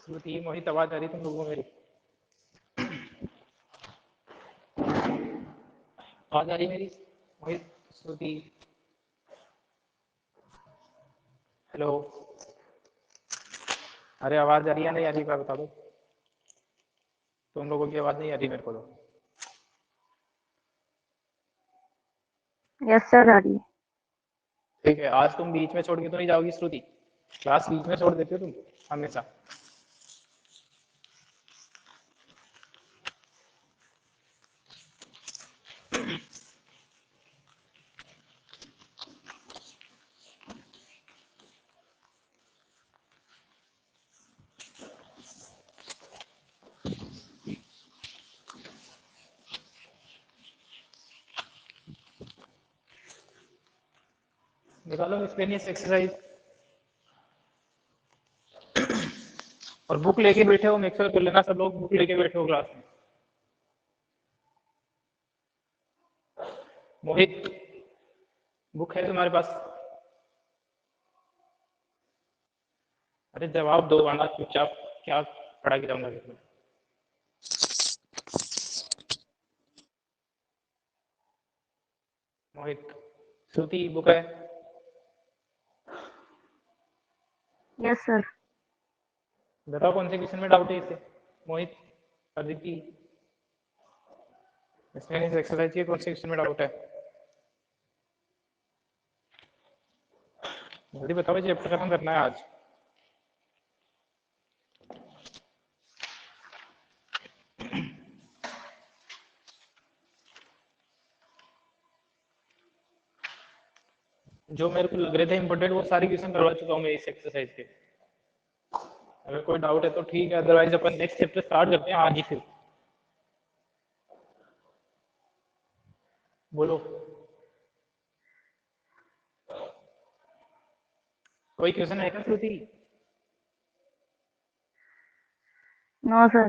श्रुति, मोहित, आवाज आ रही तुम लोगों को मेरी? आवाज आ रही मेरी? मोहित, श्रुति, हेलो। अरे आवाज आ रही है नहीं आ रही, मैं बता दो। तुम लोगों की आवाज नहीं आ रही मेरे को तो। यस सर आ रही है। ठीक है, आज तुम बीच में छोड़ के तो नहीं जाओगी श्रुति? क्लास बीच में छोड़ देते हो तुम हमेशा। निकालो मिसलेनियस एक्सरसाइज और बुक लेके बैठे हो, मेक श्योर कर लेना सब लोग बुक लेके बैठे हो क्लास में। मोहित, बुक है तुम्हारे पास? अरे जवाब दो वरना चुपचाप क्या पढ़ा के जाऊंगा फिर मैं। मोहित, श्रुति, बुक है? Yes sir. बताओ कौन से क्वेश्चन में डाउट है इसे? मोहित, अदिति, मिसलेनियस एक्सरसाइज के कौन से क्वेश्चन में डाउट है? जल्दी बताओ, चैप्टर खत्म करना है आज। जो मेरे को लग रहे थे इंपॉर्टेंट वो सारे क्वेश्चन करवा चुका हूँ मैं इस एक्सरसाइज के। अगर कोई डाउट है तो ठीक है, अदरवाइज अपन नेक्स्ट चैप्टर स्टार्ट करते हैं आज ही फिर। बोलो, कोई क्वेश्चन है क्या श्रुति? No sir.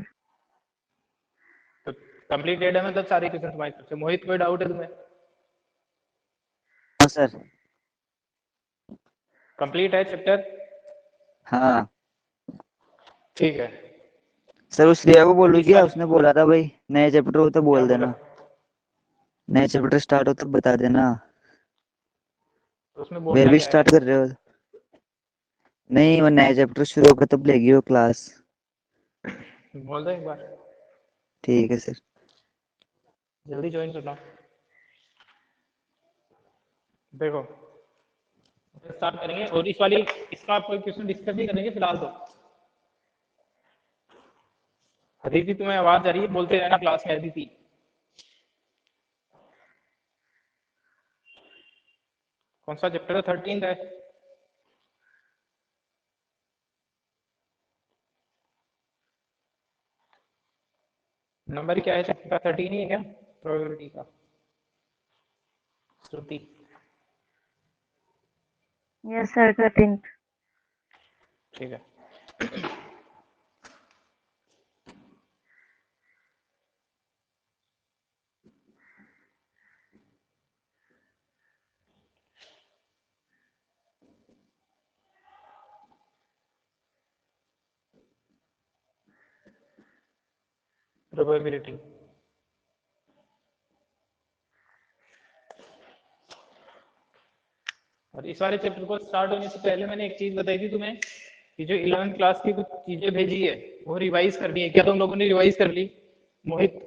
तो कंप्लीटेड है मतलब सारे क्वेश्चन तुम्हारी तरफ से। मोहित, कोई डाउट है तुम्हें? हाँ सर। कंप्लीट है चैप्टर? हाँ ठीक है। सर, उस रिया को बोलू इस क्या? बार उसने बोला था भाई नए चैप्टर हो तो क्या बोल बोला? देना, नए चैप्टर स्टार्ट हो तो बता देना। तो उसमें वे बोलना भी क्या है? स्टार्ट कर रहे हो? नहीं, वो नए चैप्टर शुरू होकर तब लेगी वो क्लास। बोल दो एक बार, ठीक है सर। जल्दी ज्वाइन करना। देखो स्टार्ट करेंगे और इस वाली इसका आप कोई क्वेश्चन डिस्कस नहीं करेंगे फिलहाल तो। अदिति, तुम्हें आवाज आ रही है? बोलते रहना क्लास में अदिति। कौन सा चैप्टर है? 13 है। नंबर क्या है चैप्टर का? 13 ही है क्या प्रोबेबिलिटी का? श्रुति, यस सर 13। ठीक है। प्रोबेबिलिटी और इस वाले चैप्टर को स्टार्ट होने से पहले मैंने एक चीज बताई थी तुम्हें कि जो 11th क्लास की कुछ चीजें भेजी है वो रिवाइज करनी है। क्या तुम लोगों ने रिवाइज कर ली? मोहित,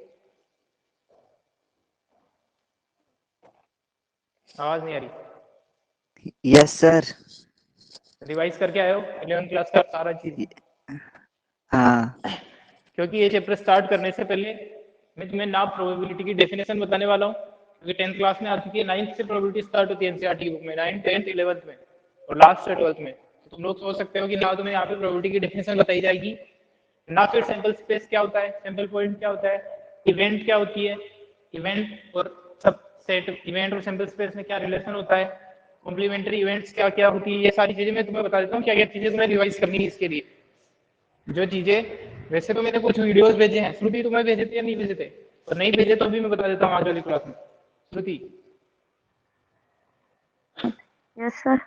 आवाज नहीं आ रही। Yes sir. रिवाइज करके आए हो 11th क्लास का सारा चीज? हाँ। क्योंकि ये चैप्टर स्टार्ट करने से पहले मैं तुम्हें ना प्रोबेबिलिटी की डेफिनेशन बताने वाला हूँ, क्योंकि 10th क्लास में आ चुकी है। 9th से प्रोबेबिलिटी स्टार्ट होती है एनसीईआरटी की बुक में, 9th 10th 11th में और लास्ट से 12th में। तो तुम लोग सोच सकते हो कि ना तुम्हें यहाँ पे प्रोबेबिलिटी की डेफिनेशन बताई जाएगी ना फिर सैंपल स्पेस क्या होता है, सैंपल पॉइंट क्या होता है, इवेंट क्या होती है, इवेंट और सब सेट इवेंट और सैंपल स्पेस में क्या रिलेशन होता है, कॉम्प्लीमेंट्री इवेंट्स क्या क्या होती है। ये सारी चीजें मैं तुम्हें बता देता हूँ क्या क्या चीजें तुम्हें रिवाइज करनी है इसके लिए। जो चीजें वैसे तो मैंने कुछ वीडियोस भेजे हैं, श्रुति तुम्हें भेजे थे या नहीं भेजे थे? और नहीं भेजे तो भी मैं बता देता हूँ आज वाली क्लास में। श्रुति, यस सर।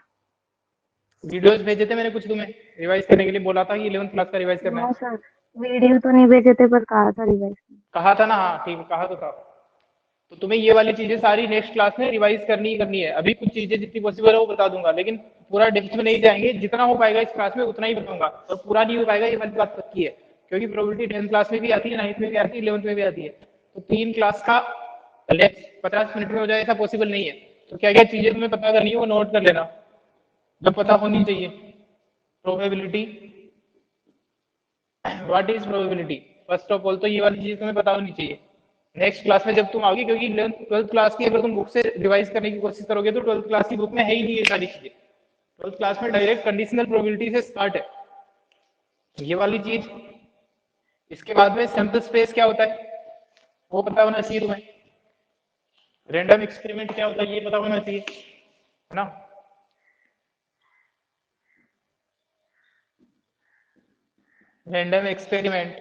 वीडियोस भेजे थे मैंने कुछ तुम्हें रिवाइज करने के लिए, बोला था कि 11th क्लास का रिवाइज करना नो है। सर, वीडियो तो नहीं भेजे थे पर कहा था रिवाइज। कहा था ना, हाँ ठीक है, कहा तो था। तो तुम्हें ये वाली चीजें सारी नेक्स्ट क्लास में रिवाइज करनी ही करनी है। अभी कुछ चीजें जितनी पॉसिबल है वो बता दूंगा, लेकिन पूरा डेप्थ में नहीं जाएंगे, जितना हो पाएगा इस क्लास में उतना ही बताऊंगा, और पूरा नहीं हो पाएगा ये वाली बात पक्की है, क्योंकि प्रोबेबिलिटी 10th क्लास में भी आती है, 9th में भी आती है, 11th में भी आती है। तो 3 क्लास का लेक्चर 50 मिनट में हो जाए ऐसा पॉसिबल नहीं है। तो क्या क्या चीजें तुम्हें पता करनी है वो नोट कर लेना, जो पता होनी चाहिए। Probability, what is probability, first of all तो ये वाली चीज तुम्हें पता होनी चाहिए। नेक्स्ट क्लास में जब तुम आओगे, क्योंकि 12th क्लास की अगर तुम बुक से रिवाइज करने की कोशिश करोगे तो 12th क्लास की बुक में है ही नहीं ये सारी चीजें। 12th क्लास में डायरेक्ट कंडीशनल प्रोबेबिलिटी से स्टार्ट है ये वाली चीज। इसके बाद में सैंपल स्पेस क्या होता है वो पता होना चाहिए तुम्हें। रैंडम एक्सपेरिमेंट क्या होता है ये पता होना चाहिए, है ना। रैंडम एक्सपेरिमेंट,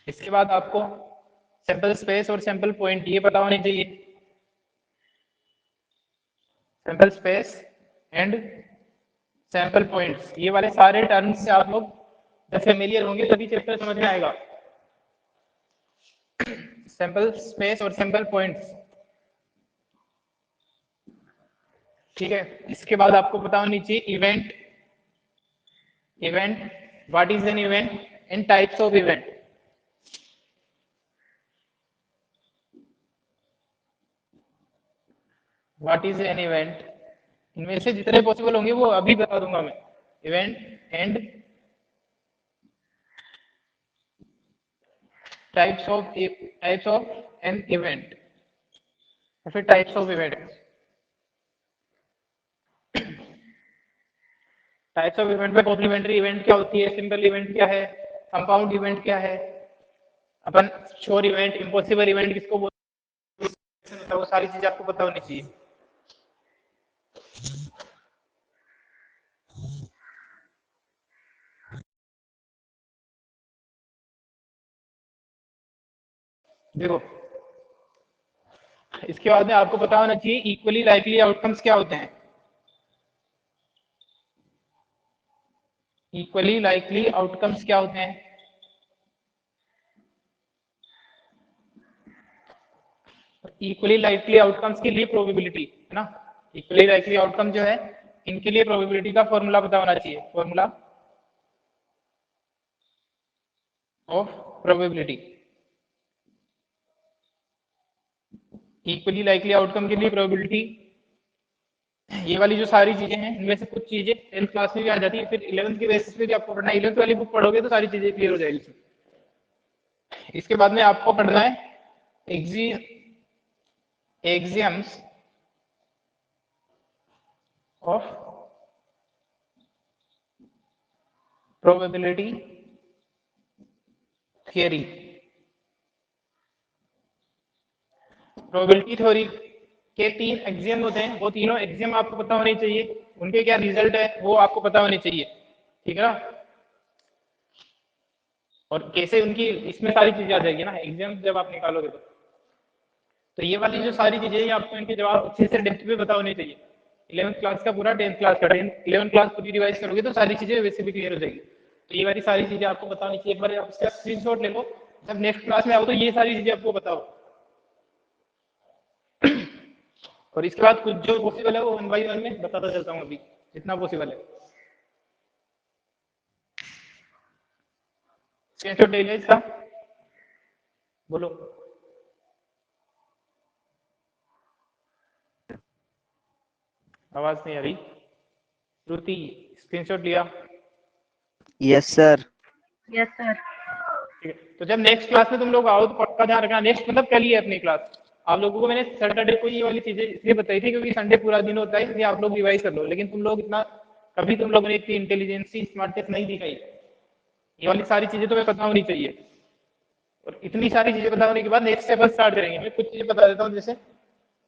इसके बाद आपको सैंपल स्पेस और सैंपल पॉइंट ये पता होने चाहिए। Sample space and sample points, ये वाले सारे टर्म्स से आप लोग जब फेमिलियर होंगे तभी चैप्टर समझ में आएगा। सैंपल स्पेस और सैंपल पॉइंट्स, ठीक है। इसके बाद आपको पता होनी चाहिए event, event what is an event and types of event. What is an event, इनमें से जितने पॉसिबल होंगे वो अभी बता दूंगा मैं। Event and types of an event, या फिर types of event. Types of event में कॉम्प्लीमेंट्री इवेंट क्या होती है, सिंपल इवेंट क्या है, कंपाउंड इवेंट क्या है, अपन श्योर इवेंट, इम्पॉसिबल इवेंट किसको बोलते हैं, वो सारी चीजें आपको पता होनी चाहिए। देखो, इसके बाद में आपको पता होना चाहिए इक्वली लाइकली आउटकम्स क्या होते हैं। इक्वली लाइकली आउटकम्स क्या होते हैं, इक्वली लाइकली आउटकम्स के लिए प्रोबेबिलिटी, है ना। इक्वली लाइकली आउटकम जो है इनके लिए प्रोबेबिलिटी का फॉर्मूला पता होना चाहिए। Formula of probability, equally likely outcome के लिए प्रोबेबिलिटी, ये वाली जो सारी चीजें हैं इनमें से कुछ चीजें 10th क्लास में भी आ जाती है, फिर 11th के बेसिस पे भी आपको पढ़ना है। 11th वाली बुक पढ़ोगे तो सारी चीजें क्लियर हो जाएगी। इसके बाद में आपको पढ़ना है axioms of probability theory. Probability theory के 3 एक्सियम होते हैं, वो तीनों एक्सियम आपको पता होने चाहिए, उनके क्या रिजल्ट है वो आपको पता होने चाहिए, ठीक है ना। और कैसे उनकी इसमें सारी चीजें आ जाएगी ना एग्जाम जब आप निकालोगे तो ये वाली जो सारी चीजें आपको इनके जवाब अच्छे से डेप्थ में पता होने चाहिए। 11th क्लास का पूरा 10th क्लास का 11th क्लास पूरी रिवाइज करोगे तो सारी चीजें वैसे भी क्लियर हो जाएगी। तो ये वाली सारी चीजें आपको पता होनी चाहिए, एक बार आप इसका स्क्रीनशॉट ले लो, जब नेक्स्ट क्लास में आओ तो ये सारी चीजें आपको बताओ। और इसके बाद कुछ जो पॉसिबल है वो 1 बाय 1 में बताता चलता हूँ अभी जितना पॉसिबल है। स्क्रीनशॉट ले लिया इसका, बोलो। आवाज नहीं आ रही, श्रुति स्क्रीनशॉट लिया? Yes sir. Yes sir. ठीक है, तो जब नेक्स्ट क्लास में तुम लोग आओ तो पक्का ध्यान रखना, नेक्स्ट मतलब कल ही है अपनी क्लास। आप लोगों को मैंने सैटरडे को ये वाली चीजें इसलिए बताई थी क्योंकि संडे पूरा दिन होता है, इसलिए आप लोग रिवाइज कर लो, लेकिन तुम लोग इतना कभी तुम लोगों ने इतनी इंटेलिजेंसी स्मार्टनेस नहीं दिखाई। ये वाली सारी चीजें तुम्हें पता होनी चाहिए, और इतनी सारी चीजें पता होने के बाद नेक्स्ट स्टेप स्टार्ट करेंगे। मैं कुछ चीजें बता देता हूँ, जैसे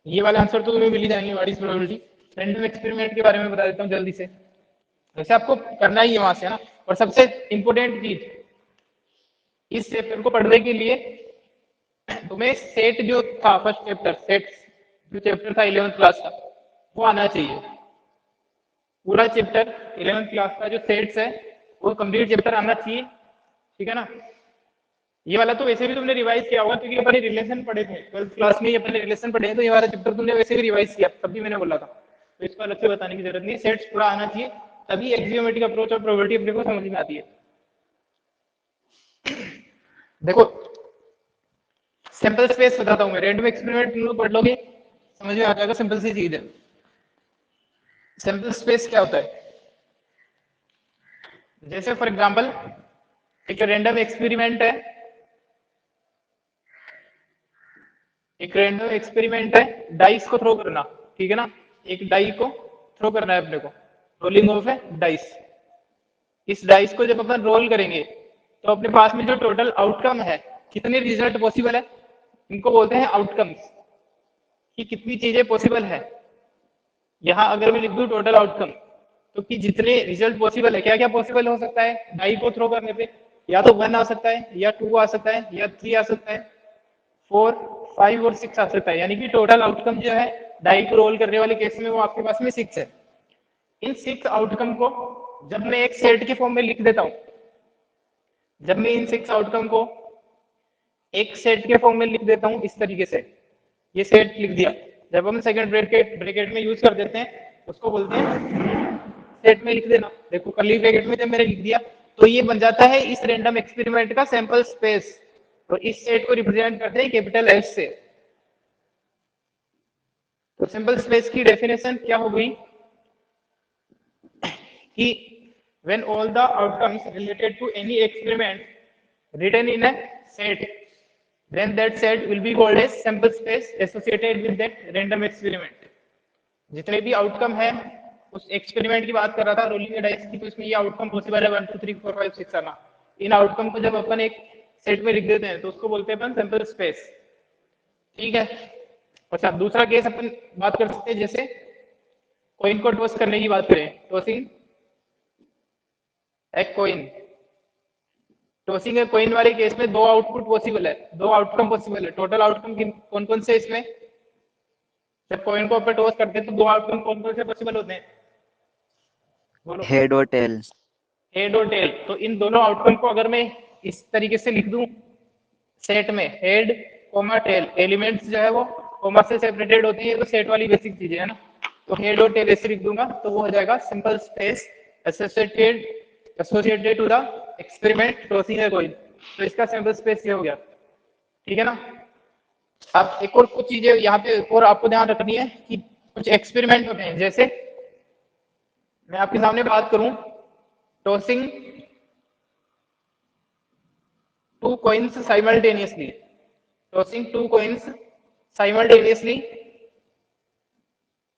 ये वाले आंसर तो तुम्हें मिल ही जाएंगे, what is probability. Random experiment के बारे में बता देता हूँ जल्दी से, वैसे आपको करना ही है वहां से, है ना। और सबसे इंपॉर्टेंट चीज इस चैप्टर को पढ़ने के लिए तुम्हें सेट जो था फर्स्ट चैप्टर सेट, जो चैप्टर था 11th क्लास का वो आना चाहिए। पूरा चैप्टर 11th क्लास का जो सेट्स है वो कंप्लीट चैप्टर आना चाहिए, ठीक है ना। ये वाला तो वैसे भी तुमने रिवाइज किया होगा क्योंकि अपने रिलेशन पढ़े थे 12th क्लास में, ये अपने रिलेशन पढ़े हैं, तो ये वाला चैप्टर तुमने वैसे भी रिवाइज किया, तभी मैंने बोला था, तो इसको अलग से बताने की जरूरत नहीं। सेट्स पूरा आना चाहिए, तभी एक्सियोमेट्रिक अप्रोच और प्रोबेबिलिटी अपने को समझ में आती है। देखो सैंपल स्पेस बताता हूँ मैं, रैंडम एक्सपेरिमेंट तुम लोग पढ़ लोगे समझ में आ जाएगा, सिंपल सी चीज है। सैंपल स्पेस क्या होता है, जैसे फॉर एग्जांपल एक रैंडम एक्सपेरिमेंट है, एक रैंडम एक्सपेरिमेंट है, डाइस को थ्रो करना, ठीक है ना, एक डाई को थ्रो करना है अपने को, रोलिंग ऑफ है डाइस। इस डाइस को जब अपन रोल करेंगे तो अपने पास में जो टोटल आउटकम है, कितने रिजल्ट पॉसिबल है, इनको बोलते हैं आउटकम्स, कि कितनी चीजें पॉसिबल है। यहाँ अगर मैं लिख दूं टोटल आउटकम, तो कि जितने रिजल्ट पॉसिबल है, क्या क्या पॉसिबल हो सकता है डाई को थ्रो करने पे, या तो 1 आ सकता है, या 2 आ सकता है, या 3 आ सकता है, 4, 5 और 6 आ सकता है। यानी कि टोटल आउटकम जो है डाई को रोल करने वाले केस में वो आपके पास में 6 है। इन 6 आउटकम को जब मैं एक सेट के फॉर्म में लिख देता हूं, जब मैं इन 6 आउटकम को एक सेट के फॉर्म में लिख देता हूं इस तरीके से, ये सेट लिख दिया, जब हम सेकंड ब्रैकेट में यूज कर देते हैं उसको बोलते हैं सेट में लिख देना। देखो कर्ली ब्रैकेट में जब मैंने लिख दिया तो ये बन जाता है इस रैंडम एक्सपेरिमेंट का सैंपल स्पेस, तो इस सेट को रिप्रेजेंट करते हैं कैपिटल एस से। तो सैंपल स्पेस की डेफिनेशन क्या हो गई कि when all the outcomes related to any experiment written in a set, then that set will be called as sample space associated with that random experiment। जितने भी outcome है उस एक्सपेरिमेंट की बात कर रहा था रोलिंग डाइस की, तो इसमें ये आउटकम पॉसिबल है 1 2 3 4 5 6 आना। इन आउटकम को जब अपन एक सेट में लिख देते हैं तो उसको बोलते हैं अपन सैंपल स्पेस, ठीक है। अच्छा दूसरा केस अपन बात कर सकते हैं, जैसे कॉइन को टॉस करने की बात करें, टॉसिंग एक कॉइन, टॉसिंग ए कॉइन वाले केस में 2 आउटपुट पॉसिबल है, 2 आउटकम पॉसिबल है। टोटल आउटकम कौन कौन से इसमें, जब कॉइन को अपन टॉस करते हैं तो 2 आउटकम कौन कौन से पॉसिबल होते हैं, बोलो। हेड और टेल। हेड और टेल। तो इन दोनों आउटकम को अगर मैं इस तरीके से लिख दूं सेट में, हेड कोमा टेल, एलिमेंट्स जो है वो कोमा से सेपरेटेड होते हैं, तो सेट वाली बेसिक चीजें है ना, तो हेड और टेल ऐसे लिख दूंगा तो वो हो जाएगा simple space associated to the experiment tossing a coin. तो इसका सैंपल स्पेस ये हो गया, ठीक है ना। अब एक और कुछ चीजें यहाँ पे और आपको ध्यान रखनी है कि कुछ एक्सपेरिमेंट होते हैं, जैसे मैं आपके सामने बात करूं tossing 2 coins simultaneously, tossing 2 coins simultaneously,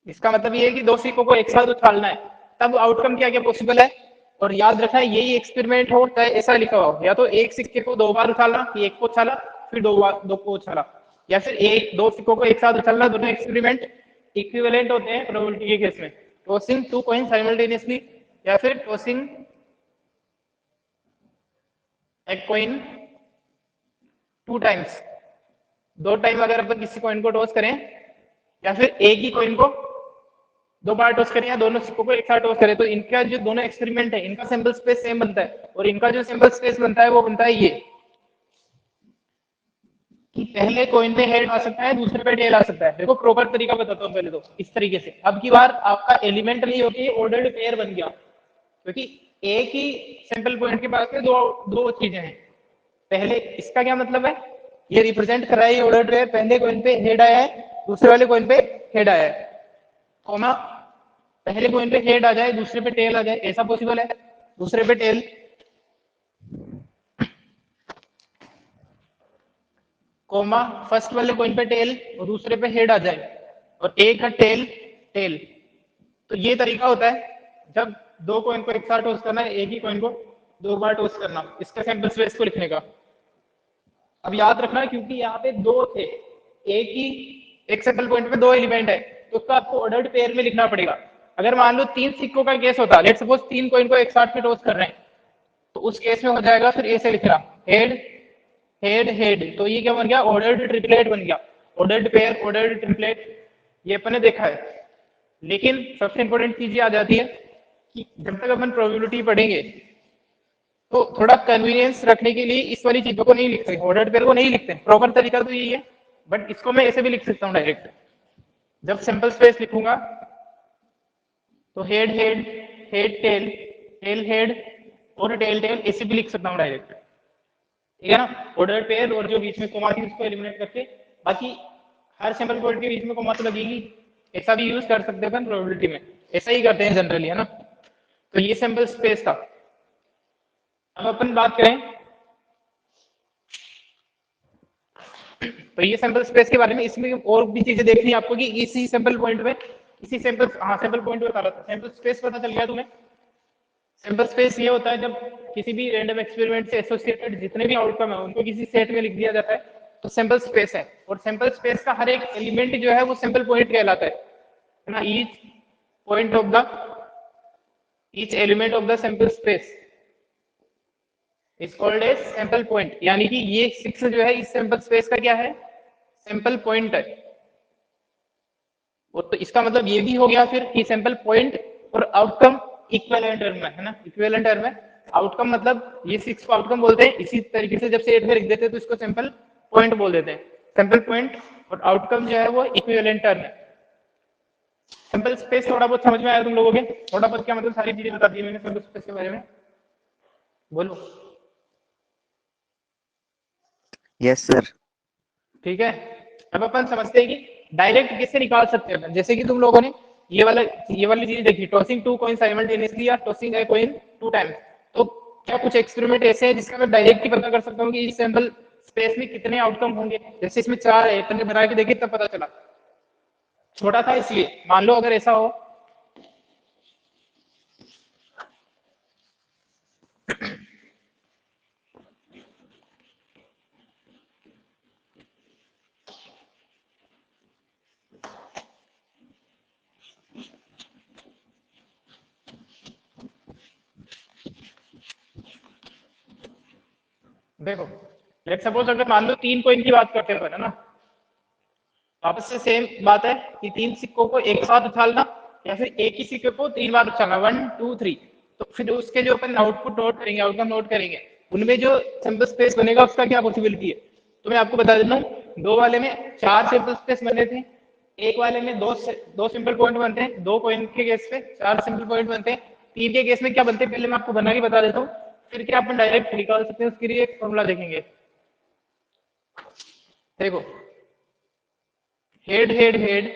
इसका मतलब ये है कि 2 सिक्कों को एक साथ उछालना है, तब आउटकम क्या क्या पॉसिबल है। और याद रखना है यही एक्सपेरिमेंट हो चाहे ऐसा लिखा हो, या तो एक सिक्के को 2 बार उछालना, कि एक को उछाला फिर 2 को उछाला, या फिर 2 सिक्कों को एक साथ उछालना। दोनों एक्सपेरिमेंट इक्विवेलेंट होते हैं प्रोबेबिलिटी के केस में, टॉसिंग 2 coins साइमल्टेनियसली या फिर टॉसिंग एक कॉइन 2 टाइम्स, 2 टाइम अगर अपन किसी कॉइन को टॉस करें, या फिर एक ही कॉइन को 2 बार टॉस करें, या दोनों सिक्कों को एक साथ टॉस करें, तो इनका जो दोनों एक्सपेरिमेंट है इनका सैंपल स्पेस सेम बनता है। और इनका जो सैंपल स्पेस बनता है वो बनता है ये, कि पहले कॉइन पे हेड आ सकता है, दूसरे पे टेल आ सकता है। देखो प्रॉपर तरीका बताता हूँ पहले तो इस तरीके से। अब की बार आपका एलिमेंट नहीं होती, ऑर्डर्ड पेयर बन गया, क्योंकि एक ही सैंपल पॉइंट के पास में दो चीजें हैं। पहले इसका क्या मतलब है, ये रिप्रेजेंट कर रहा है ऑर्डर्ड पेयर, पहले कॉइन पे हेड आया है, दूसरे वाले कॉइन पे हेड आया है, कॉमा पहले कॉइन पे हेड आ जाए दूसरे पे टेल आ जाए, ऐसा पॉसिबल है। दूसरे पे टेल, कॉमा फर्स्ट वाले कॉइन पे टेल और दूसरे पे हेड आ जाए, और एक है टेल टेल। तो ये तरीका होता है जब 2 कॉइन को एक साथ टॉस करना है, एक ही कॉइन को 2 बार टॉस करना, इसका सैंपल स्पेस को लिखने का। अब याद रखना क्योंकि यहाँ पे 2 थे, एक सैंपल पॉइंट पे 2 एलिमेंट है, तो उसका आपको ऑर्डर्ड पेयर में लिखना पड़ेगा। अगर मान लो 3 सिक्कों का केस होता, लेट सपोज 3 कॉइन को एक साथ में टॉस कर रहे हैं, तो उस केस में हो जाएगा फिर ऐसे लिखना हेड हेड हेड। तो ये क्या बन गया, ऑर्डर्ड ट्रिपलेट बन गया, ऑर्डर्ड पेयर ऑर्डर्ड ट्रिपलेट। ये अपन ने देखा है। लेकिन सबसे इंपॉर्टेंट चीज ये आ जाती है कि जब तक अपन प्रोबेबिलिटी पढ़ेंगे तो थोड़ा कन्वीनियंस रखने के लिए इस वाली चीजों को नहीं लिखते, ऑर्डर पेयर को नहीं लिखते। प्रॉपर तरीका तो यही है, बट इसको मैं ऐसे भी लिख सकता हूँ डायरेक्ट। जब सिंपल स्पेस लिखूंगा तो head head, head tail, tail head और टेल टेल ऐसे भी लिख सकता हूँ डायरेक्ट, ठीक है ना। ऑर्डर पेयर और जो बीच में कोमा थी उसको एलिमिनेट करके, बाकी हर सिंपल पॉइंट के बीच में कोमा तो लगेगी, ऐसा भी यूज कर सकते हैं प्रोबेबिलिटी में, ऐसा ही करते हैं जनरली, है ना। तो ये सिंपल स्पेस था। अब अपन बात करें तो ये सैंपल स्पेस के बारे में, इसमें और भी चीजें देखनी है आपको कि इसी सैंपल पॉइंट में, इसी सैंपल, हाँ सैंपल पॉइंट बता रहा था, सैंपल स्पेस पता चल गया तुम्हें। सैंपल स्पेस ये होता है जब किसी भी रैंडम एक्सपेरिमेंट से एसोसिएटेड जितने भी आउटकम है उनको किसी सेट में लिख दिया जाता है, तो सैंपल स्पेस है। और सैंपल स्पेस का हर एक एलिमेंट जो है वो सैंपल पॉइंट कहलाता है ना। Each point of the, each element of the sample space is called as sample point, यानी कि ये 6 जो है इस सैंपल स्पेस का क्या है, सैंपल पॉइंट है। और तो इसका मतलब ये भी हो गया फिर कि सैंपल पॉइंट और आउटकम इक्विवेलेंट टर्म में है ना, इक्विवेलेंट टर्म में आउटकम मतलब ये 6 को आउटकम बोलते हैं। इसी तरीके से जब सेट में लिख देते हैं तो इसको सैंपल पॉइंट बोल देते हैं। सैंपल पॉइंट और आउटकम जो है वो इक्विवेलेंट टर्म है। सैंपल स्पेस थोड़ा बहुत समझ में आया तुम लोगों के? थोड़ा बहुत क्या मतलब, सारी चीजें बता दी मैंने सैंपल स्पेस के बारे में, बोलो। Yes sir. ठीक है, अब अपन समझते हैं कि डायरेक्ट कैसे निकाल सकते हैं। जैसे कि तुम लोगों ने ये वाली चीज देखी, टॉसिंग 2 कॉइन साइमल्टेनियसली या टॉसिंग ए कॉइन 2 टाइम्स। तो क्या कुछ एक्सपेरिमेंट ऐसे हैं जिसका मैं डायरेक्ट ही पता कर सकता हूँ कि इस सैंपल स्पेस में कितने आउटकम होंगे? जैसे इसमें 4 है, अपन ने बना के देखे तब पता चला, छोटा था इसलिए। मान लो अगर ऐसा हो, देखो लेट सपोज अगर मान लो 3 कॉइन की बात करते हैं, है ना। वापस से सेम बात है कि 3 सिक्कों को एक साथ उछालना या फिर एक ही सिक्के को 3 बार उछालना, 1 2 3। तो फिर उसके जो अपन आउटपुट नोट करेंगे, आउटकम नोट करेंगे, उनमें जो सैंपल स्पेस बनेगा उसका क्या पॉसिबिलिटी है। तो मैं आपको बता देता हूँ, 2 वाले में 4 सैंपल स्पेस बने थे, एक वाले में दो सिंपल पॉइंट बनते हैं, 2 कॉइन के केस पे 4 सिंपल पॉइंट बनते हैं, 3 के केस में क्या बनते हैं पहले मैं आपको बना के बता देता हूँ, फिर क्या अपन डायरेक्ट निकाल सकते हैं उसके लिए एक फॉर्मूला देखेंगे। देखो हेड हेड हेड,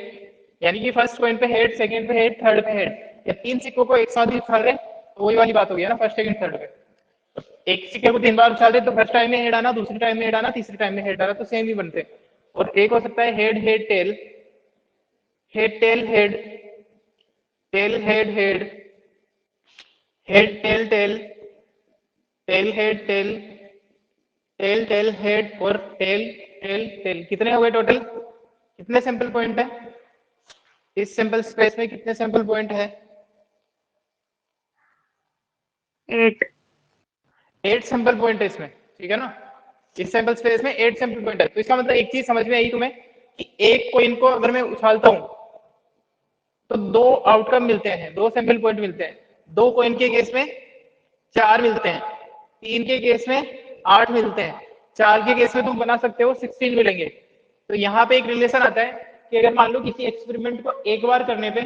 यानी कि फर्स्ट पॉइंट पे हेड, सेकंड पे हेड, थर्ड पे हेड, या 3 सिक्कों को एक साथ ही उछाल रहे तो वही वाली बात हो गई ना, फर्स्ट सेकंड थर्ड पे। एक सिक्के को 3 बार उछाल रहे तो फर्स्ट टाइम में हेड आना, दूसरे टाइम में हेड आना, तीसरे टाइम में हेड आना, तो सेम ही बनते। और एक हो सकता है head head tail, head tail head, tail head head, head tail tail, tail head tail, tail tail head और टेल टेल टेल। कितने हो गए टोटल? कितने सैंपल पॉइंट है इस सैंपल स्पेस में? कितने सैंपल पॉइंट है? 8 सैंपल पॉइंट है इसमें, ठीक है ना। इस सैंपल स्पेस में 8 सैंपल पॉइंट है। तो इसका मतलब एक चीज समझ में आई तुम्हें कि एक कॉइन को अगर मैं उछालता हूं तो 2 आउटकम मिलते हैं, 2 सैंपल पॉइंट मिलते हैं। 2 कॉइन के केस में 4 मिलते हैं, 3 के केस में 8 मिलते हैं, 4 के केस में तुम बना सकते हो 16 मिलेंगे। तो यहाँ पे एक रिलेशन आता है कि अगर मान लो किसी एक्सपेरिमेंट को एक बार करने पे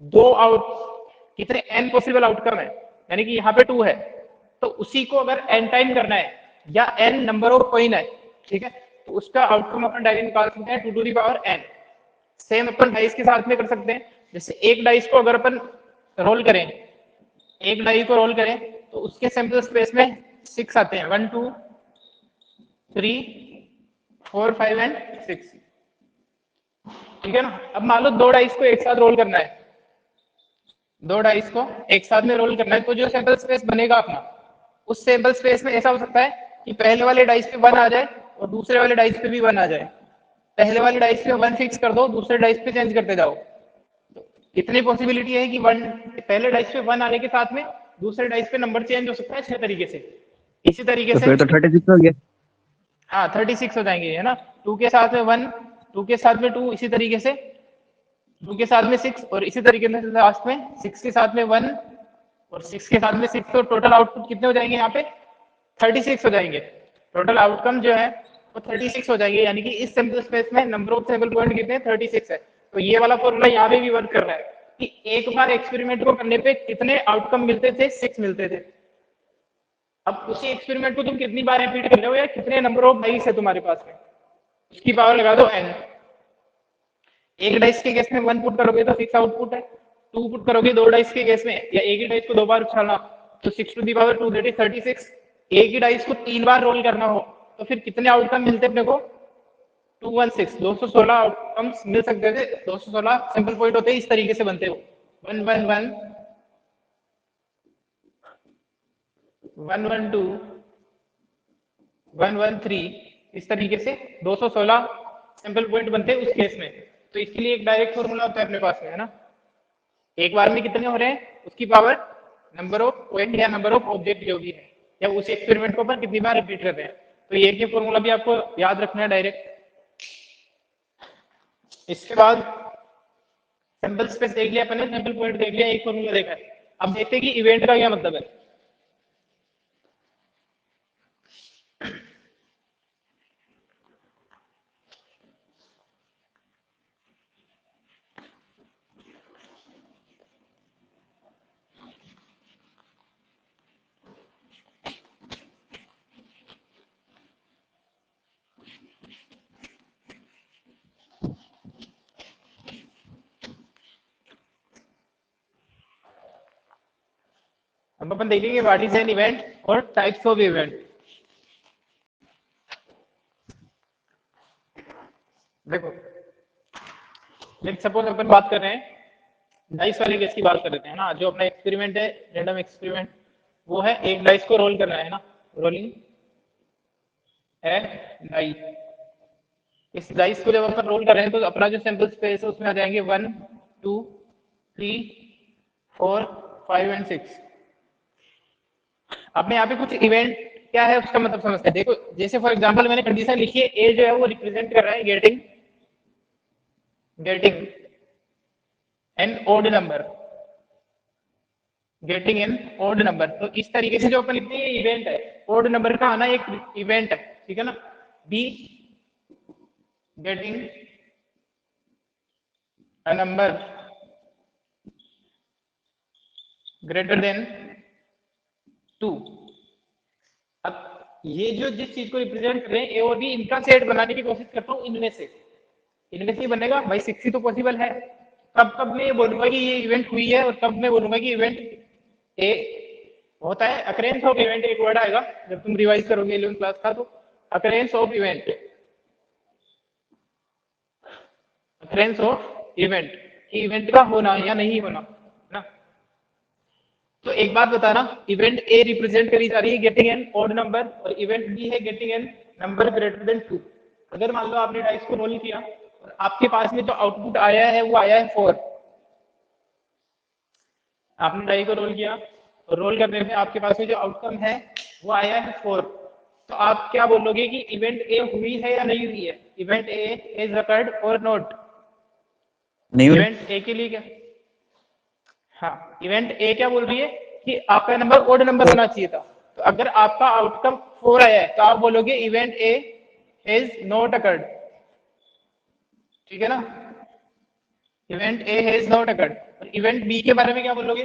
2 आउट, कितने n पॉसिबल आउटकम है, यानी कि यहाँ पे 2 है, तो उसी को अगर n टाइम करना है या n नंबर ऑफ कॉइन है, ठीक है, तो उसका आउटकम अपन डायरेक्ट निकाल सकते हैं 2 to the power n। Same अपन डाइस के साथ में कर सकते हैं। जैसे एक डाइस को अगर अपन रोल करें, एक डाई को रोल करें तो उसके सैंपल स्पेस में 6 आते हैं, 1 2 3 4 5 एंड 6, ठीक है ना। अब मान लो 2 डाइस को एक साथ रोल करना है, 2 डाइस को एक साथ में रोल करना है, तो जो सैंपल स्पेस बनेगा अपना, उस सैंपल स्पेस में ऐसा हो सकता है कि पहले वाले डाइस पे 1 आ जाए और दूसरे वाले डाइस पे भी 1 आ जाए। पहले वाले डाइस पे 1 फिक्स कर दो, दूसरे डाइस पे चेंज करते जाओ। इतनी पॉसिबिलिटी है कि 1 पहले डाइस पे 1 आने के साथ में दूसरे डाइस पे नंबर चेंज हो सकता है 6 तरीके से। इसी तरीके से फिर तो 36 हो गया। हाँ 36 हो जाएंगे, है ना। 2 के साथ में 1, 2 के साथ में 2, इसी तरीके से 2 के साथ में 6 और इसी तरीके से लास्ट में 6 के साथ में 1 और 6 के साथ में 6, तो टोटल आउटपुट कितने हो जाएंगे यहाँ पे 36 हो जाएंगे। टोटल आउटकम जो है वो 36 हो जाएंगे, यानी कि इस सैंपल स्पेस में नंबर ऑफ सैंपल पॉइंट कितने 36 है। तो ये वाला फॉर्मूला यहाँ पे भी वर्क कर रहा है कि एक बार एक्सपेरिमेंट को करने पे कितने आउटकम मिलते थे, 6 मिलते थे। अब उसी एक्सपेरिमेंट को तुम कितनी बार रिपीट कर रहे हो या कितने नंबर ऑफ डाइस है तुम्हारे पास में, उसकी पावर लगा दो n। एक डाइस के केस में 1 पुट करोगे तो 6 आउटपुट है, 2 पुट करोगे 2 डाइस के केस में, या एक ही डाइस को 2 बार उछालना तो 6 to the power 2 that is 36। एक ही डाइस को 3 बार रोल करना हो तो फिर कितने आउटकम मिलते अपने को 216, 216 आउटकम्स मिल सकते थे। 216 सैंपल पॉइंट होते इस तरीके से बनते हो 111 112 113, इस तरीके से 216 सैंपल पॉइंट बनते हैं उस केस में। तो इसके लिए एक डायरेक्ट फॉर्मूला होता है अपने पास में, है ना। एक बार में कितने हो रहे हैं उसकी पावर नंबर ऑफ पॉइंट या नंबर ऑफ ऑब्जेक्ट जो भी है, या उस एक्सपेरिमेंट को अपन कितनी बार रिपीट कर रहे हैं। तो ये फॉर्मूला भी आपको याद रखना है डायरेक्ट। इसके बाद सैंपल स्पेस देख लिया अपन ने, सैंपल पॉइंट देख लिया, एक फॉर्मूला देखा है। अब देखते हैं कि इवेंट का क्या मतलब है। अब अपन देखेंगे व्हाट इज एन इवेंट और टाइप्स ऑफ इवेंट। देखो लेट्स सपोज अपन बात कर रहे हैं डाइस वाले केस की बात कर रहे हैं ना, जो अपना एक्सपेरिमेंट है रैंडम एक्सपेरिमेंट, वो है एक डाइस को रोल करना है ना, रोलिंग ए डाइस। इस डाइस को जब अपन रोल कर रहे हैं तो अपना जो सैंपल स्पेस है उसमें आ जाएंगे 1 2 3 4 5 एंड 6। आपने यहाँ पे कुछ इवेंट क्या है उसका मतलब समझते हैं। देखो जैसे फॉर एग्जांपल मैंने कंडीशन लिखी है, ए जो है वो रिप्रेजेंट कर रहा है getting an odd number, getting an odd number. तो इस तरीके से जो अपन लिखते हैं इवेंट है, ओड नंबर का आना एक इवेंट है, ठीक है ना। Be getting a number greater than 2। अब ये जो जिस चीज को रिप्रेजेंट कर रहे हैं ए और बी, इनका सेट बनाने की कोशिश करता हूँ इनमें से ही बनेगा भाई। 6 ही तो पॉसिबल है। कब मैं ये बोलूंगा कि ये इवेंट हुई है और कब मैं बोलूंगा कि इवेंट ए होता है। अकरेंस ऑफ इवेंट एक वर्ड आएगा जब तुम रिवाइज करोगे 11th क्लास का, तो occurrence of event, occurrence of event का होना या नहीं होना ना। तो एक बात बताना, इवेंट ए रिप्रेजेंट करी जा रही है गेटिंग एन ऑड नंबर और इवेंट बी है getting N number greater than 2। अगर मान लो आपने डाइस को रोल किया और आपके पास में जो आउटपुट आया है वो आया है 4। आपने डाई को रोल किया और रोल करने में आपके पास में जो आउटकम है वो आया है 4। तो आप क्या बोलोगे कि इवेंट ए हुई है या नहीं हुई है, इवेंट ए इज अकर्ड और नॉट। नहीं हुई। इवेंट ए के लिए क्या, हाँ इवेंट ए क्या बोल रही है कि आपका नंबर ओड नंबर होना चाहिए था। तो अगर आपका आउटकम 4 आया है तो आप बोलोगे event A is not occurred, ठीक है ना। Event A has not occurred. और इवेंट बी के बारे में क्या बोलोगे,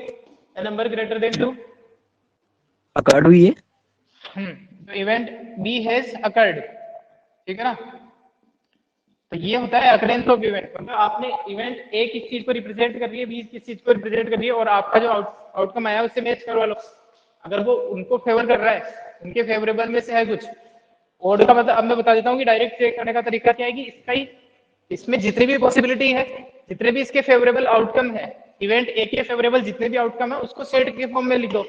नंबर ग्रेटर देन 2 अकर्ड हुई है। तो इवेंट बी हैज अकर्ड, ठीक है ना। तो ये होता है अकरेंस ऑफ इवेंट। मतलब आपने इवेंट ए किस चीज को रिप्रेजेंट कर रही है, बी किस चीज को रिप्रेजेंट कर रही है, और आपका जो आउटकम आया उससे मैच करवा लो। अगर वो उनको फेवर कर रहा है, उनके फेवरेबल में से है कुछ ओड का मतलब, अब मैं बता देता हूँ कि डायरेक्ट चेक करने का तरीका क्या है कि इसका ही, इसमें जितनी भी पॉसिबिलिटी है, जितने भी इसके फेवरेबल आउटकम है, इवेंट ए के फेवरेबल जितने भी आउटकम है उसको सेट के फॉर्म में लिख दो।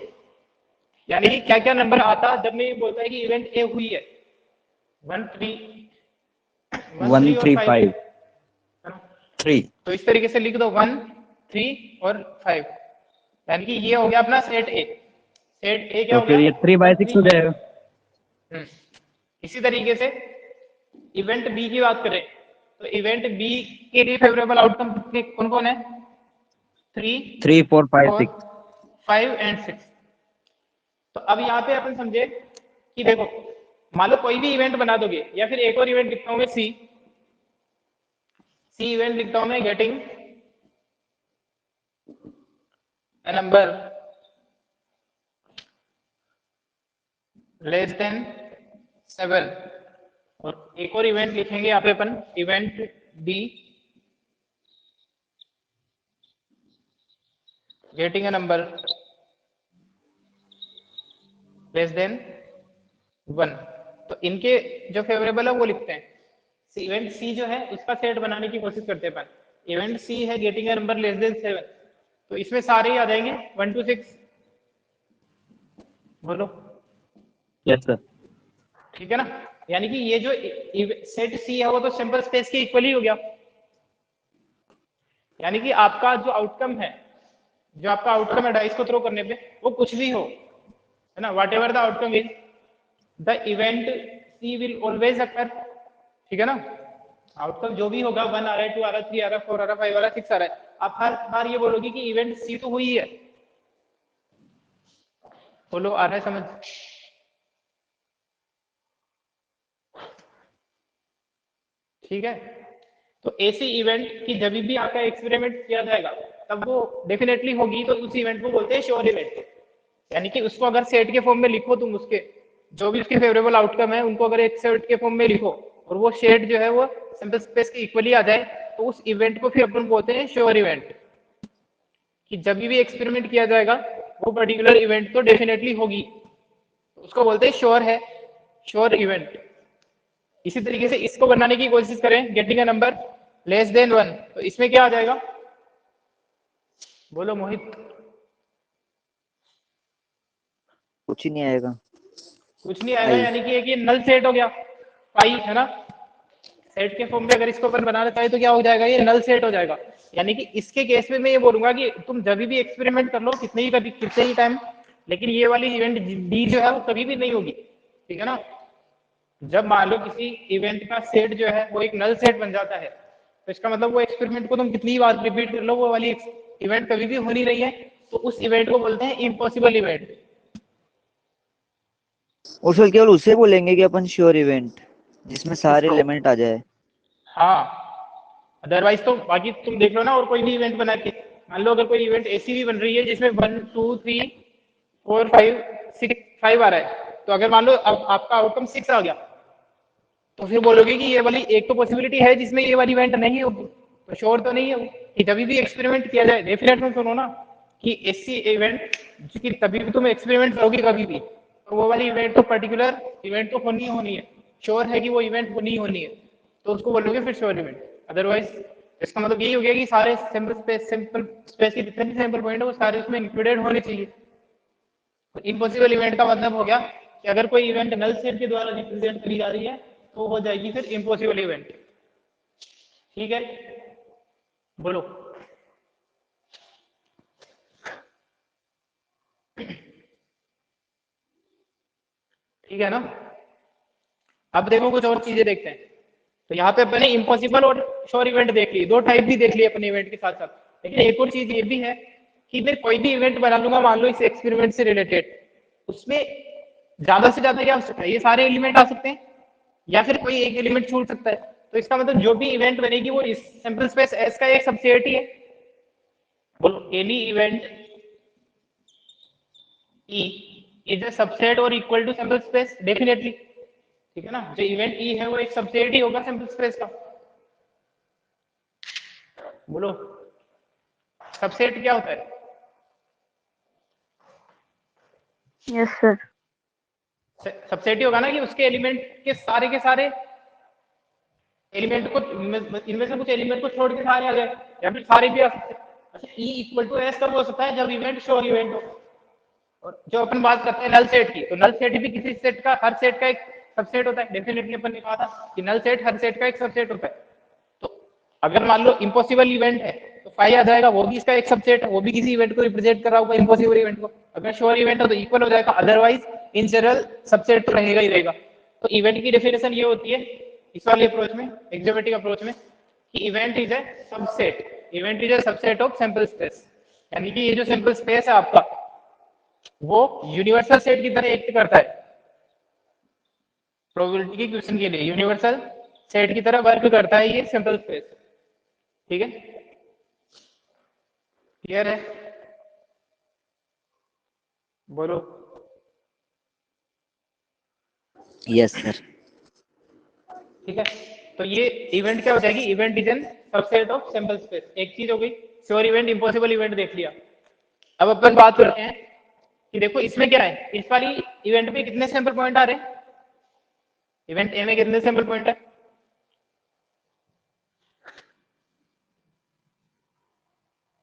यानी कि क्या क्या नंबर आता जब मैं ये बोलता है कि इवेंट ए हुई है, 1 3 1 3 5 3। तो इस तरीके से लिख दो 1 3 और 5, यानी कि ये हो गया अपना सेट ए। सेट ए क्या तो हो फिर गया, ये 3/6 हो जाएगा। इसी तरीके से इवेंट बी की बात करें तो इवेंट बी के लिए फेवरेबल आउटकम कौन कौन है? 3, 3, 4, 5, 4, 6। 5 एंड 6। तो अब यहाँ पे अपन समझे कि देखो मान लो कोई भी इवेंट बना दोगे, या फिर एक और इवेंट लिखता हूँ मैं सी इवेंट लिखता हूँ मैं, getting a number less than 7, और एक और इवेंट लिखेंगे यहाँ पे अपन, event B getting a number less than 1। तो इनके जो फेवरेबल है वो लिखते हैं। इवेंट सी जो है उसका सेट बनाने की कोशिश करते हैं अपन। इवेंट सी है getting a number less than 7, तो इसमें सारे ही आ जाएंगे 1 to 6। बोलो यस सर। ठीक है ना? यानी कि ये जो सेट सी है वो तो सैंपल स्पेस के इक्वल ही हो गया। यानी कि आपका जो आउटकम है, जो आपका आउटकम है डाइस को थ्रो करने पे, वो कुछ भी हो, है ना, whatever the outcome is, the event C will always occur. ठीक है ना? आउटकम जो भी होगा, 1 आ रहा है, 2 आ रहा है, 3 आ रहा है, 4 आ रहा है, 5 आ रहा है, 6 आ रहा है, आप हर बार ये बोलोगे कि इवेंट सी तो हुई है। बोलो, आ रहा है समझ? ठीक है? तो ऐसी इवेंट की जब भी आपका एक्सपेरिमेंट किया जाएगा तब वो डेफिनेटली होगी, तो उस इवेंट को बोलते हैं श्योर इवेंट। यानी कि उसको अगर सेट के फॉर्म में लिखो तुम, उसके जो भी उसके फेवरेबल आउटकम है उनको अगर एक सेट के फॉर्म में लिखो, और वो सेट जो है वो सैंपल स्पेस के इक्वली आ जाए, तो उस इवेंट को फिर अपन बोलते हैं श्योर इवेंट। कि जब भी एक्सपेरिमेंट किया जाएगा वो पर्टिकुलर इवेंट तो डेफिनेटली होगी, उसको बोलते हैं श्योर है, श्योर इवेंट। इसी तरीके से इसको बनाने की कोशिश करें, getting a number less than 1, तो इसमें क्या आ जाएगा? बोलो मोहित। कुछ ही नहीं आएगा। कुछ नहीं आएगा, यानी कि एक ये नल सेट हो गया, पाई है ना। सेट के फॉर्म में अगर इसको अपन बनाना चाहे तो क्या हो जाएगा? ये नल सेट हो जाएगा। यानी कि इसके केस में मैं ये बोलूंगा कि तुम जब भी एक्सपेरिमेंट कर लो, कितने ही टाइम, लेकिन ये वाली इवेंट डी जो है वो कभी भी नहीं होगी। ठीक है ना? जब मान लो किसी इवेंट का सेट जो है वो एक नल सेट बन जाता है, तो इसका मतलब वो एक्सपेरिमेंट को तुम कितनी बार रिपीट कर लो, वो वाली इवेंट कभी भी हो नहीं रही है, तो उस इवेंट को बोलते हैं इम्पॉसिबल इवेंट। और सर केवल उसे बोलेंगे कि अपन श्योर इवेंट जिसमें सारे इसको, एलिमेंट आ जाए। हाँ, अदरवाइज तो बाकी तुम देख लो ना, और कोई भी इवेंट बना के, मान लो अगर कोई इवेंट ऐसी भी बन रही है जिसमें 1, 2, 3, 4, 5, 6, 5 आ रहा है, तो अगर मान लो अब आपका आउटकम 6 आ गया, तो फिर बोलोगे कि ये वाली एक तो पॉसिबिलिटी है जिसमें ये वाली इवेंट नहीं होगी, तो श्योर तो नहीं है वो। कि जब भी एक्सपेरिमेंट किया जाए, डेफिनेट में सुनो ना, कि ऐसी इवेंट जिसकी तभी भी तुम एक्सपेरिमेंट करोगे कभी भी, तो वो वाली इवेंट तो पर्टिकुलर इवेंट तो होनी होनी है, श्योर है कि वो इवेंट होनी होनी है, तो उसको बोलोगे फिर श्योर इवेंट। अदरवाइज इसका मतलब यही हो गया कि सारे सैंपल स्पेस के जितने भी सैंपल पॉइंट है वो सारे उसमें इंक्लूडेड होने चाहिए। इम्पॉसिबल इवेंट का मतलब हो गया कि अगर कोई इवेंट नल सेट के द्वारा रिप्रेजेंट करी जा रही है तो हो जाएगी फिर इम्पॉसिबल इवेंट। ठीक है? बोलो। ठीक है ना? अब देखो कुछ और चीजें देखते हैं। तो यहाँ पे अपने इम्पॉसिबल और श्योर इवेंट देख लिए, दो टाइप भी देख लिए अपने इवेंट के साथ साथ। लेकिन एक और चीज ये भी है कि मैं कोई भी इवेंट बना लूंगा, मान लो इस एक्सपेरिमेंट से रिलेटेड, उसमें ज्यादा से ज्यादा क्या हो सकता है? ये सारे एलिमेंट आ सकते हैं, या फिर कोई एक एलिमेंट छूट सकता है। तो इसका मतलब जो भी इवेंट बनेगी वो इस सैंपल स्पेस एस का एक सबसेट ही है। बोलो, any event E is a subset और equal to sample space, definitely. ठीक है ना? जो इवेंट ई है वो एक सबसेट ही होगा सैंपल स्पेस का। बोलो, सबसेट क्या होता है? Yes sir. सबसेट ही होगा ना कि उसके एलिमेंट के सारे एलिमेंट को, इनमें से कुछ एलिमेंट को छोड़ के सारे आ जाए, या फिर सारे भी आ सकते हैं। अच्छा, ई इक्वल टू एस कब हो सकता है? जब इवेंट श्योर इवेंट हो। और जो अपन बात करते हैं नल सेट की, तो नल सेट भी किसी सेट का, हर सेट का एक सबसेट होता है। डेफिनेटली अपन ने कहा था कि नल सेट हर सेट का एक सबसेट होता है। तो अगर मान लो इम्पॉसिबल इवेंट है तो 5 आ जाएगा, वो भी इसका एक सबसेट है, वो भी किसी इवेंट को रिप्रेजेंट कर रहा होगा, इम्पॉसिबल इवेंट को। अगर श्योर इवेंट है तो इक्वल हो जाएगा, अदरवाइज इन जनरल सबसेट तो रहेगा ही रहेगा। तो इवेंट की डेफिनेशन ये होती है इस वाली अप्रोच में, एक्सोमेट्रिक अप्रोच में, कि event is a subset, event is a subset of sample space, यानी कि ये जो सैंपल स्पेस है आपका वो यूनिवर्सल सेट की तरह एक्ट करता है प्रोबेबिलिटी के क्वेश्चन के लिए, यूनिवर्सल सेट की तरह वर्क करता है ये सैंपल स्पेस। ठीक है, क्लियर है? बोलो। Yes sir. ठीक है, तो ये इवेंट क्या हो जाएगी, event is an subset of sample space. एक चीज हो गई, श्योर इवेंट, इम्पॉसिबल इवेंट देख लिया। अब अपन बात करते हैं कि देखो इसमें क्या है, इस वाली इवेंट में कितने सैंपल पॉइंट आ रहे हैं, इवेंट ए में कितने सैंपल पॉइंट है,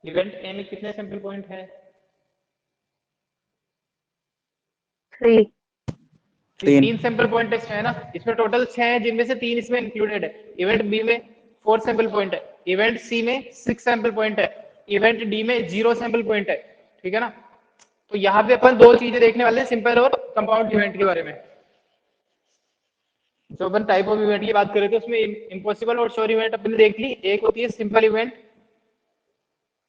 इवेंट ए में कितने सैंपल पॉइंट है, 3। 3 सैंपल पॉइंट है ना, इसमें टोटल 6 है जिनमें से 3 इसमें इंक्लूडेड है। इवेंट बी में 4 सैंपल पॉइंट है, इवेंट सी में 6 सैंपल पॉइंट है, इवेंट डी में 0 सैंपल पॉइंट है। ठीक है ना, तो यहाँ पे अपन दो चीजें देखने वाले हैं, सिंपल और कंपाउंड इवेंट के बारे में। जो अपन टाइप ऑफ इवेंट की बात कर रहे थे उसमें इम्पॉसिबल और श्योर इवेंट अपन ने देख ली। एक होती है सिंपल इवेंट,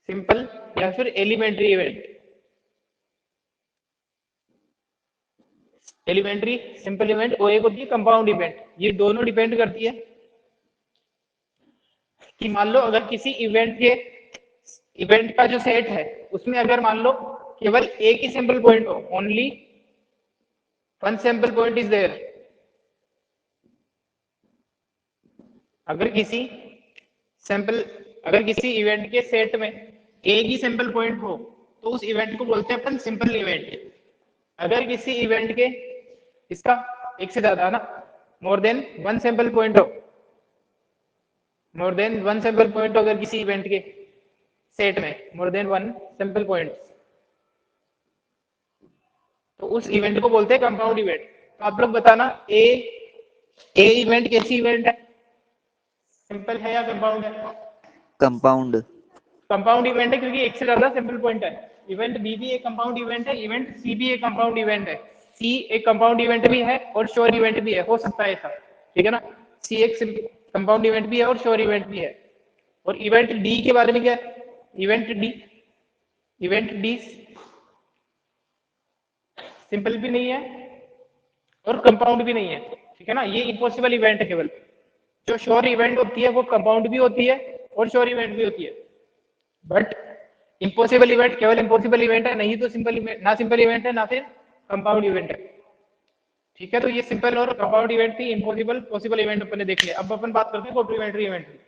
सिंपल या फिर elementary event, elementary simple event, और एक होती है कंपाउंड इवेंट। ये दोनों डिपेंड करती है कि मान लो अगर किसी इवेंट के, इवेंट का जो सेट है उसमें अगर मान लो केवल एक ही सैंपल पॉइंट हो, only one sample point is there, अगर किसी सैंपल, अगर किसी इवेंट के सेट में एक ही सैंपल पॉइंट हो तो उस इवेंट को बोलते हैं अपन सिंपल इवेंट। अगर किसी इवेंट के, इसका एक से ज्यादा ना, more than one sample point हो, more than one sample point अगर किसी इवेंट के सेट में more than one sample point, तो उस इवेंट को बोलते हैं कंपाउंड इवेंट। तो आप लोग बताना ए इवेंट कैसी इवेंट है, सिंपल है या कंपाउंड है? कंपाउंड। कंपाउंड इवेंट है क्योंकि एक से ज्यादा सैंपल पॉइंट है। इवेंट बी भी एक कंपाउंड इवेंट है, इवेंट सी भी एक कंपाउंड इवेंट है, सी एक कंपाउंड इवेंट भी है और श्योर इवेंट भी है, हो सकता है ऐसा। ठीक है ना, सी एक कंपाउंड इवेंट भी है और श्योर इवेंट भी है। और इवेंट डी के बारे में क्या है, event D, event D simple भी नहीं है और कंपाउंड भी नहीं है। ठीक है ना, ये इम्पॉसिबल इवेंट है केवल। जो श्योर इवेंट होती है वो कंपाउंड भी होती है और श्योर इवेंट भी होती है, बट इम्पॉसिबल इवेंट केवल इम्पॉसिबल इवेंट है, नहीं तो सिंपल इवेंट, ना सिंपल इवेंट है ना फिर कंपाउंड इवेंट है। ठीक है, तो ये सिंपल और कंपाउंड इवेंट थी, इम्पॉसिबल पॉसिबल इवेंट अपन ने देख लिया। अब अपन बात करते हैं कॉम्प्लीमेंट्री इवेंट की।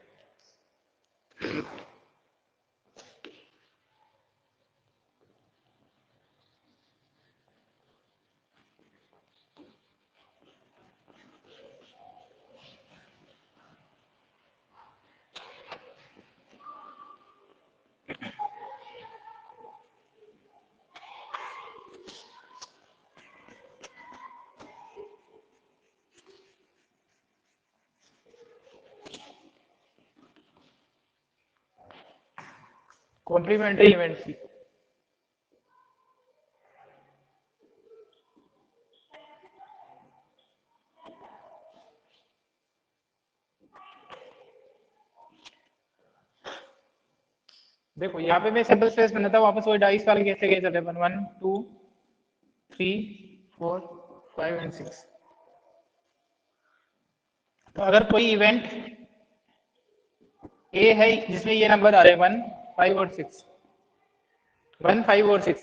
कॉम्प्लीमेंट्री इवेंट की देखो, यहाँ पे मैं सिंपल स्पेस बनाता हूँ, वापस वही डाइस वाले कैसे गए चलते हैं, 1 2 3 4 5 एंड 6। तो अगर कोई इवेंट ए है जिसमें ये नंबर आ रहे हैं 1 5 और 6, 1 5 और 6,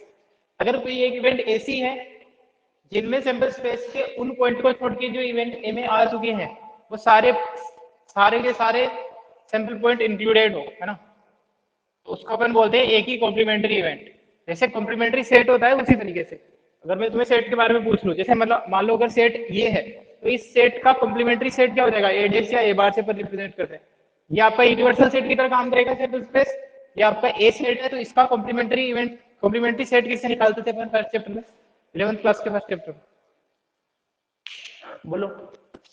अगर कोई एक इवेंट ऐसी है जिनमें सैंपल स्पेस के उन पॉइंट को छोड़ के जो इवेंट ए में आ चुके हैं वो सारे सारे के सारे सैंपल पॉइंट इंक्लूडेड हो, है ना, तो उसको अपन बोलते हैं एक ही कॉम्प्लीमेंट्री इवेंट। जैसे कॉम्प्लीमेंट्री सेट होता है उसी तरीके से अगर मैं तुम्हें सेट के बारे में पूछ लूं, जैसे मतलब मान लो अगर सेट ये है तो इस सेट का कॉम्प्लीमेंट्री सेट क्या हो जाएगा, ए डेस या ए बार से पर रिप्रेजेंट करते हैं। ये आपका यूनिवर्सल सेट की तरह काम करेगा सैंपल स्पेस, ये आपका ए सेट है तो इसका कॉम्प्लीमेंट्री इवेंट, कॉम्प्लीमेंट्री सेट किससे निकालते थे अपन फर्स्ट चैप्टर में, 11th क्लास के फर्स्ट चैप्टर में, बोलो।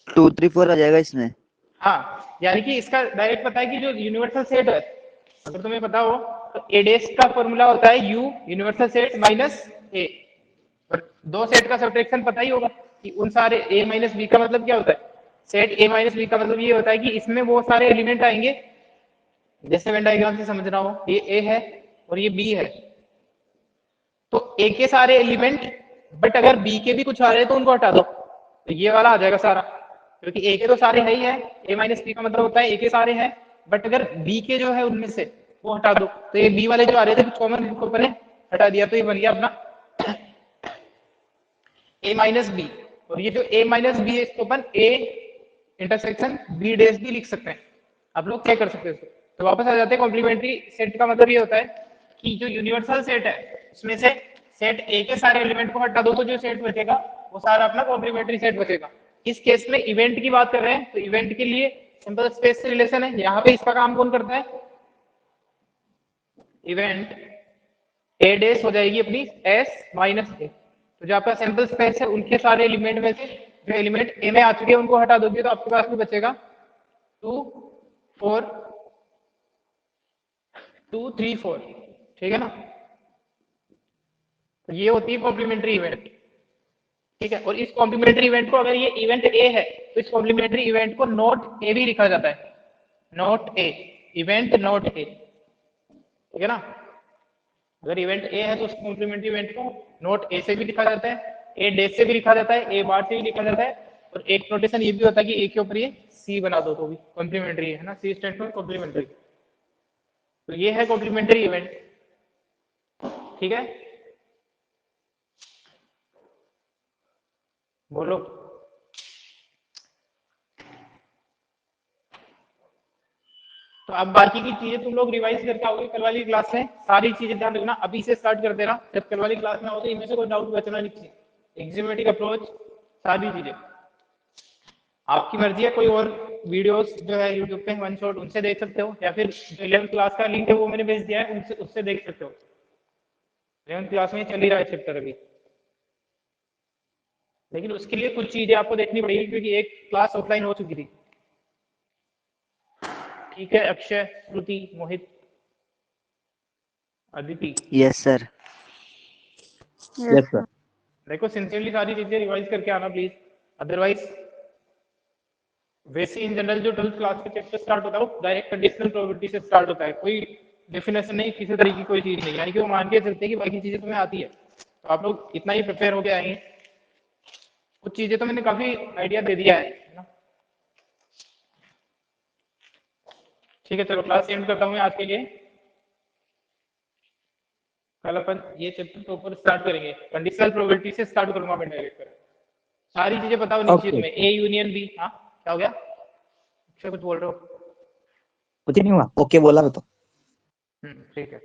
2 3 4 आ जाएगा इसमें। हाँ, यानी कि इसका डायरेक्ट पता है कि जो यूनिवर्सल सेट है, अगर तुम्हें पता हो तो ए डेस का फॉर्मूला होता है यू यूनिवर्सल सेट माइनस ए, और दो सेट का सब्ट्रैक्शन पता ही होगा कि उन सारे ए माइनस बी का मतलब क्या होता है, सेट ए माइनस बी का मतलब ये होता है कि इसमें वो सारे एलिमेंट आएंगे, जैसे वेन डायग्राम से समझ रहा हो, ये ए है और ये बी है, तो ए के सारे एलिमेंट, बट अगर बी के भी कुछ आ रहे हैं तो उनको हटा दो, तो ये वाला आ जाएगा सारा, क्योंकि ए के तो सारे है ही है, ए माइनस बी का मतलब होता है ए के सारे हैं, बट अगर बी के जो है उनमें से वो हटा दो, तो ये बी वाले जो आ रहे थे कॉमन इनको ऊपर हटा दिया, तो ये बन गया अपना ए माइनस बी, और ये जो ए माइनस बी है इसको अपन ए इंटरसेक्शन बी डेज भी लिख सकते हैं, आप लोग क्या कर सकते हैं इसको। तो वापस आ जाते हैं, कॉम्प्लीमेंट्री सेट का मतलब ये होता है कि जो यूनिवर्सल सेट है उसमें से सेट ए के सारे एलिमेंट को हटा दो, तो जो सेट बचेगा वो सारा अपना कॉम्प्लीमेंट्री सेट बचेगा। इस केस में इवेंट की बात कर रहे हैं, तो इवेंट के लिए सिंपल स्पेस से रिलेशन है, यहाँ पे इसका काम कौन करता है, इवेंट ए डेज हो जाएगी अपनी एस माइनस ए, तो जो आपका सैंपल स्पेस है उनके सारे एलिमेंट में से जो एलिमेंट ए में आ चुके हैं उनको हटा दोगे, तो आपके पास में बचेगा 2 4 2 3 4, ठीक है ना। तो ये होती है कॉम्प्लीमेंट्री इवेंट, ठीक है। और इस कॉम्प्लीमेंट्री इवेंट को, अगर ये इवेंट ए है तो इस कॉम्प्लीमेंट्री इवेंट को नोट ए भी लिखा जाता है, नोट ए, इवेंट नोट ए, ठीक है ना। अगर इवेंट ए है तो उस कॉम्प्लीमेंट्री इवेंट को नोट ए से भी लिखा जाता है, ए डेज से भी लिखा जाता है, ए बार से भी लिखा जाता है, और एक नोटेशन ये भी होता है कि ए के ऊपर ये सी बना दो तो भी कॉम्प्लीमेंट्री है ना, सी स्टैंड फॉर कॉम्प्लीमेंट्री। तो ये है कॉम्प्लीमेंट्री इवेंट, ठीक है। बोलो। तो अब बाकी की चीजें तुम लोग रिवाइज करके आओगे कल वाली क्लास में, सारी चीजें ध्यान रखना, अभी से स्टार्ट कर देना, जब कल वाली क्लास में आओगे इनमें से कोई डाउट बचना नहीं चाहिए, एक्जियोमेट्रिक अप्रोच सारी चीजें आपकी मर्जी है। कोई और वीडियोस जो है यूट्यूब पे वन शॉट उनसे देख सकते हो, या फिर जो 11th क्लास का लिंक है वो मैंने भेज दिया है, उनसे उससे देख सकते हो, 11th क्लास में चल ही रहा है चैप्टर अभी। लेकिन उसके लिए कुछ चीजें आपको देखनी पड़ेगी, क्योंकि एक क्लास ऑफलाइन हो चुकी थी, ठीक है। Akshay, Shruti, Mohit, Aditi, yes sir. Yes sir. देखो सिंसियरली सारी चीजें रिवाइज करके आना प्लीज, अदरवाइज वैसे इन जनरल जो 12th क्लास के चैप्टर स्टार्ट होता है वो डायरेक्ट कंडीशनल प्रोबेबिलिटी से स्टार्ट होता है, कोई डेफिनेशन नहीं, किसी तरह की कोई चीज नहीं, यानी कि वो मान के चलते हैं कि बाकी चीजें तुम्हें आती है, तो आप लोग इतना ही प्रिपेयर होके आएंगे। कुछ चीजें तो मैंने काफी आइडिया दे दिया है ना, ठीक है। चलो क्लास एंड करता हूँ मैं आज के लिए, कल अपन ये चैप्टर के ऊपर स्टार्ट करेंगे, कंडीशनल प्रोबेबिलिटी से स्टार्ट करूंगा मैं डायरेक्ट, सारी चीजें पता होनी चाहिए तुम्हें, ए यूनियन बी। हाँ क्या हो गया, कुछ बोल रहे हो? कुछ नहीं हुआ, ओके बोला मैं तो। ठीक है।